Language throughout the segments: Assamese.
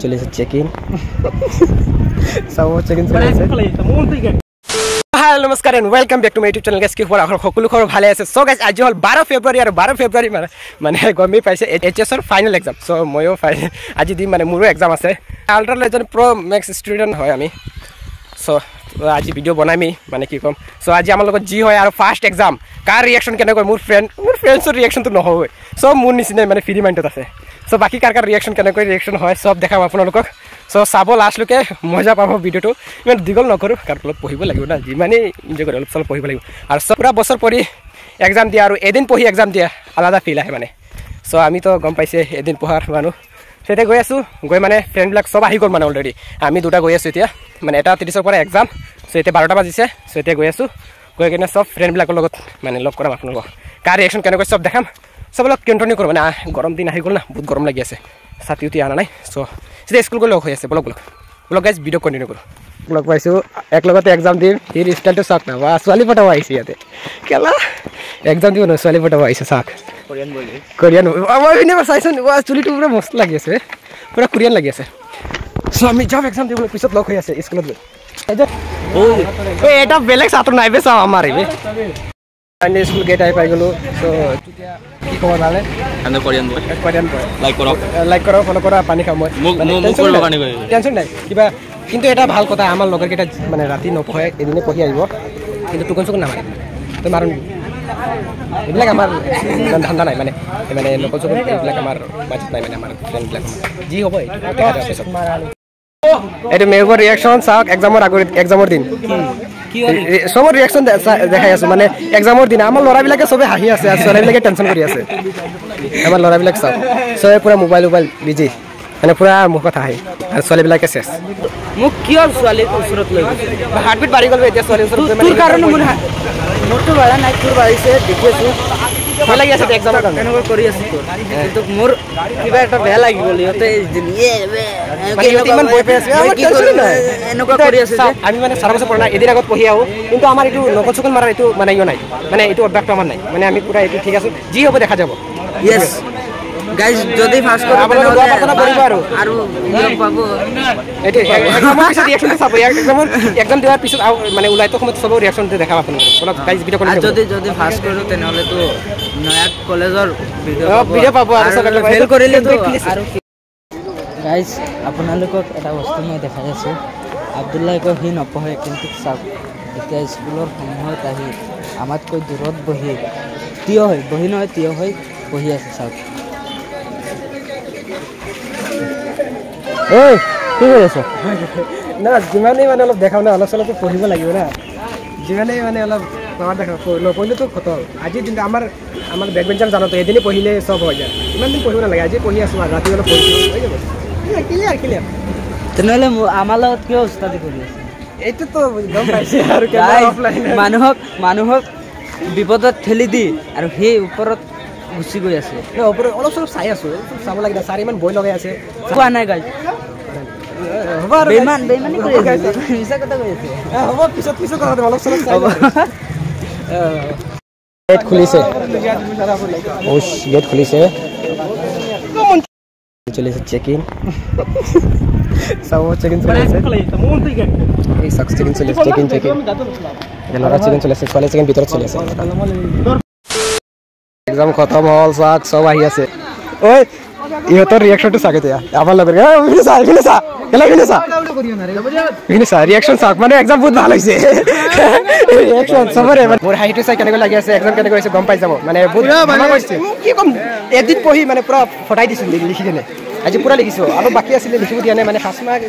चले चेक इन सब चेक इन हाय नमस्कार and welcome back to my YouTube channel guys की সকলো খবৰ ভালে আছে সো গাইস আজি হল 12 ফেব্ৰুৱাৰী আৰু 12 ফেব্ৰুৱাৰী মানে গমি পাইছে এইচএস ৰ ফাইনাল এক্সাম সো ময়ো ফাইনাল আজি দিম মানে মোৰো এক্সাম আছে আল্ট্ৰা লেজেন্ড প্ৰ ম্যাক্স ষ্টুডেন্ট হয় আমি সো আজি ভিডিও বনাইমি মানে কি কম সো আজি আমাৰ লগত জি হয় আৰু ফাৰ্স্ট এক্সাম কাৰ ৰিঅ্যাকশন কেনে কয় মোৰ ফ্ৰেণ্ডৰ ৰিঅ্যাকশন তো নহয় সো মোৰ নিচিনা মানে ফ্ৰী মাইন্ডত আছে সো বাকি কাৰ ৰিঅ্যাকশন কেনে কয় ৰিঅ্যাকশন হয় সব দেখাম আপোনালোকক সো চাব লাষ্টলৈকে মজা পাব ভিডিওটো ইমান দীঘল নকৰো কাৰণ অলপ পঢ়িব লাগিব না যিমানে এনজয় কৰে অলপ পঢ়িব লাগিব আৰু পুৰা বছৰ পঢ়ি এক্সাম দিয়া আৰু এদিন পঢ়ি এক্সাম দিয়া আলাদা ফিল আহে মানে সো আমি তো গম পাইছে এদিন পঢ়াৰ মানুহ সেটা গৈ আছো গৈ মানে ফ্ৰেণ্ডবিলাক সব আহি গ'ল মানে অলৰেডি আমি দুটা গৈ আছো এতিয়া মানে এটা 30ৰ পৰা এক্সাম সো এতিয়া 12টা বাজিছে সো এতিয়া গৈ আছো গৈ কিনে সব ফ্ৰেণ্ডবিলাকৰ লগত মানে লগ কৰাম আপোনালোকক কাৰ ৰিঅ্যাকশন কেনেকৈ সব দেখাম সব অলপ কন্টিনিউ কৰোঁ মানে গৰম দিন আহি গ'ল না বহুত গৰম লাগি আছে ছাতি উঠি আনা নাই সো সিধা স্কুল গৈ লগ হৈ আছে ব্লগ গাইজ ভিডিও কন্টিনিউ কৰোঁ লগ পাইছোঁ এক লগতে এক্সাম দিম সি ষ্টাইলটো চাওক না বা ছোৱালী পটাব আহিছে ইয়াতে কেলা এক্সাম দিব নহয় ছোৱালী পটাব আহিছে চাওক কোৰিয়ান মই এনে চাইছোঁ চুলিটো পুৰা মস্ত লাগি আছে পুৰা কোৰিয়ান লাগি আছে সো আমি যাম এক্সাম দিবলৈ পিছত লগ হৈ আছে স্কুলত গৈ এটা বেলেগ ছাত্ৰ নাই বে চাওঁ আমাৰ এইবে ফাইনেল স্কুল গেট আহি পাই গ'লোঁ সো তেতিয়া কি খবৰ ভালে কোৰিয়ান লাইক কৰক ফলো কৰা পানী খাম মই টেনশ্যন নাই কিবা কিন্তু এটা ভাল কথা আমাৰ লগৰকেইটা মানে ৰাতি নপঢ়ে এদিনে পঢ়ি আহিব কিন্তু টোকন চোকন নামাৰে তো মাৰোঁ এইবিলাক আমাৰ ইমান ধান্দা নাই মানে মানে লোকল চোকন এইবিলাক আমাৰ মাজত নাই মানে আমাৰ ফ্ৰেণ্ডবিলাক যি হ'ব এইটো মেয়ৰ ৰিয়েকশ্যন চাওক এক্সামৰ দিন সবৰ ৰিয়েকশ্যন দেখাই আছো মানে এক্সামৰ দিনা আমাৰ ল'ৰাবিলাকে চবে হাঁহি আছে আৰু ছোৱালীবিলাকে টেনশ্যন কৰি আছে আমাৰ ল'ৰাবিলাক চাওক চবে পুৰা মোবাইল বিজি মানে পুৰা মুখত হাঁহি আৰু ছোৱালীবিলাকে চেছ মোক কিয় ছোৱালীৰ ওচৰত লৈ হাৰ্টবিট বাঢ়ি গ'ল এতিয়া ছোৱালীৰ ওচৰত তোৰ কাৰণে মোৰতো বাঢ়া নাই তোৰ বাঢ়িছে দেখি আছোঁ ভাল লাগি আছে এক্সামৰ কাৰণে এনেকুৱা কৰি আছে তোৰ কিন্তু মোৰ কিবা এটা বেয়া লাগি গ'ল ইহঁতে ইমান বৈ পাই আছে এনেকুৱা কৰি আছে আমি মানে 4 বছৰ পৰা এদিন আগত পঢ়ি আহোঁ কিন্তু আমাৰ এইটো নকল চকল মাৰা এইটো মানে নাই মানে এইটো অভ্যাসটো আমাৰ নাই মানে আমি পুৰা এইটো ঠিক আছে যি হ'ব দেখা যাব ইয়েছ গাইজ যদি ফাৰ্স্ট কৰে আপোনালোকে দোয়া প্ৰাৰ্থনা কৰিব আৰু নিয়ম পাব এটো এক্সামৰ পিছত ৰিঅ্যাকশনটো চাব এক্সাম দিয়াৰ পিছত মানে ওলাইতো সময়ত সব ৰিঅ্যাকশনটো দেখাব আপোনালোকে অলপ গাইজ ভিডিও কৰি যদি ফাৰ্স্ট কৰোঁ তেনেহ'লে তো নয়া কলেজৰ ভিডিও পাব আৰু ফেল কৰিলে তো আৰু গাইজ আপোনালোকক এটা বস্তু মই দেখাই আছোঁ আব্দুল্লাহ কয় সি নপঢ়ে কিন্তু চাওক এতিয়া স্কুলৰ সময়ত আহি আমাতকৈ দূৰত বহি থিয় হৈ পঢ়ি আছে চাওক ঐ কি কৰি আছ না যিমানেই মানে অলপ দেখাও না অলপ চলপতো পঢ়িব লাগিব না যিমানেই মানে অলপ আমাৰ দেখা নপঢ়িলেতো খতম আজিৰ দিনটো আমাৰ বেকবেঞ্চাৰ জানো তো এদিনে পঢ়িলে চব হৈ যায় ইমান দিন পঢ়িব নালাগে আজি পঢ়ি আছোঁ আৰু ৰাতি অলপ পঢ়িছোঁ হৈ যাব ক্লিয়াৰ তেনেহ'লে আমাৰ লগত কিয় উস্তাদি কৰি আছে এইটোতো গম পাইছে আৰু মানুহক বিপদত ঠেলি দি আৰু সেই ওপৰত গুচি গৈ আছে ওপৰত অলপ চলপ চাই আছোঁ চাব লাগে ছাৰ ইমান বই লগাই আছে কোৱা নাই গাইজ বেইমানি কৰি আছে মিছা কথা কৈ আছে হ'ব পিছত কথা অলপ চলপ চাই গেট খুলিছে গেট খুলিছে চলিছে চেক ইন সব চেক ইন চলিছে এই সব চেক ইন চলিছে চেক ইন ল'ৰা চেক ইন চলিছে ছোৱালী চেক ইন ভিতৰত চলি আছে এক্সাম খতম হল চাক সব আহি আছে ঐ ইহঁতৰ ৰিঅ্যাকশনটো চাগে দিয়া আমাৰ লগৰ ৰিঅ্যাকশন চাওক মানে এক্সাম বহুত ভাল হৈছে ৰিঅ্যাকশন সবৰে মোৰ হাঁহিটো চাই কেনেকৈ লাগি আছে এক্সাম কেনেকৈ হৈছে গম পাই যাব মানে বহুত ভাল হৈছে কি কম এদিন পঢ়ি মানে পুৰা ফটাই দিছোঁ লিখি কিনে আজি পুৰা লিখিছোঁ আৰু বাকী আছিলে লিখিব দিয়া নাই মানে ফাৰ্ষ্ট মাৰ্ক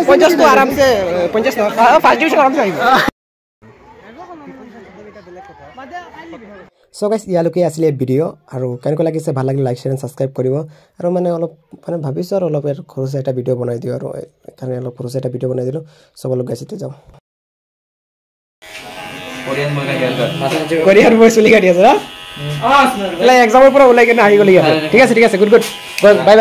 50 তো আৰামছে 50 নহয় ফাৰ্ষ্ট ডিভিজন আৰামছে আহিব সো গাইজ ইয়ালৈকে আছিলে ভিডিঅ' আৰু কেনেকৈ লাগিছে ভাল লাগিলে লাইক শ্বেয়াৰ এণ্ড ছাবস্ক্ৰাইব কৰিব আৰু মানে অলপ মানে ভাবিছোঁ আৰু অলপ সৰুছে এটা ভিডিঅ' বনাই দিওঁ আৰু সেইকাৰণে অলপ সৰুছে এটা ভিডিঅ' বনাই দিলোঁ চব অলপ গাইজ এতিয়া যাওঁ কোৰিয়ান মই চুলি কাটি আছে এক্সামৰ পৰা ওলাই কিনে আহি গ'লি ঠিক আছে গুড বাই